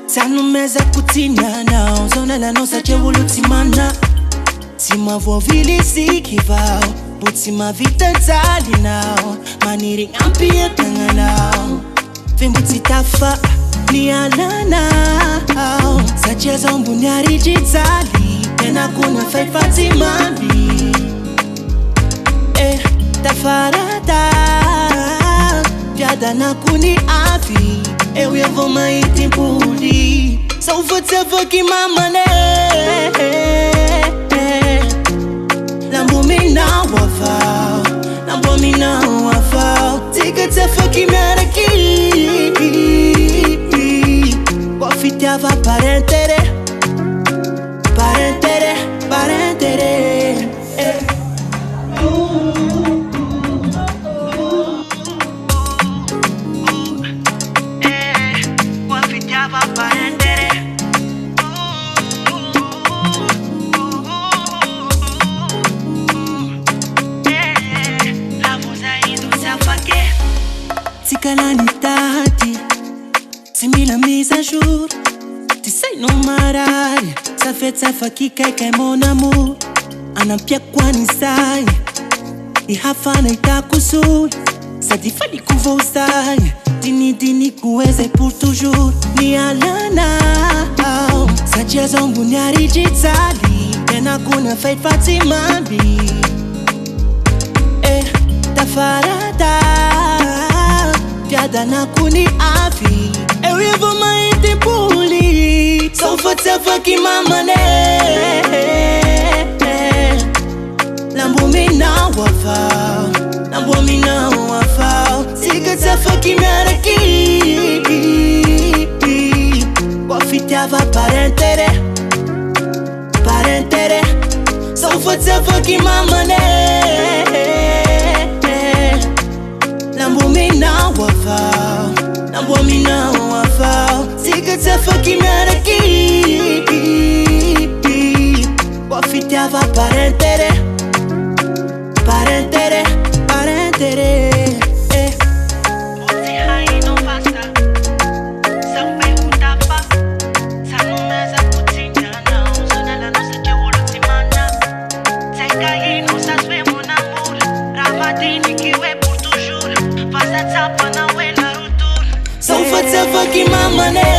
Sanumeza kutinyana Zona la nosa chewulutimana Tima vovilisi kivao Butima vita tali now Maniri ngampia kanga now Vimbuti tafa ni alana Sacheza umbunyari jitali Tena kuna fai fatimani Tafarata Piada na kuni avi Eu vou mai timpuli Sau făță făchi mamane Lambumina wafau Lambumina wafau Tika te făchi miaraki Wafiteava parentere Parentere, parentere Calanitati, c'est mis la mise à jour. Tu sais non marari, ça fait ça faki kai mon amour. Anampia kwani sai, ihafana itakusui. Ça dit fali kuvosai, dini kuweze pour toujours. Ni alana, sa cheza mbunyari jitali. Tena kuna fait fatimani. Tafarata. Piada na kuni avi Eu vou mai timpuli Sau făță făchi mamane Lambumina wafau Lambumina wafau Tika te făchi miaraki Wafiteava parentere Parentere Sau făță făchi mamane Lambumina wafau Lambumina wafau Tika te făchi miaraki Wafiteava parentere Parentere, parentere Mulți hai nu basta Să-mi perguntava Să numeza puțin nu Zonele nu se ce ultimana Sei caí nu să spui mon amour Ravatini que é por toujours Faz a tapa não é la ruptura Sau făță făchi mamane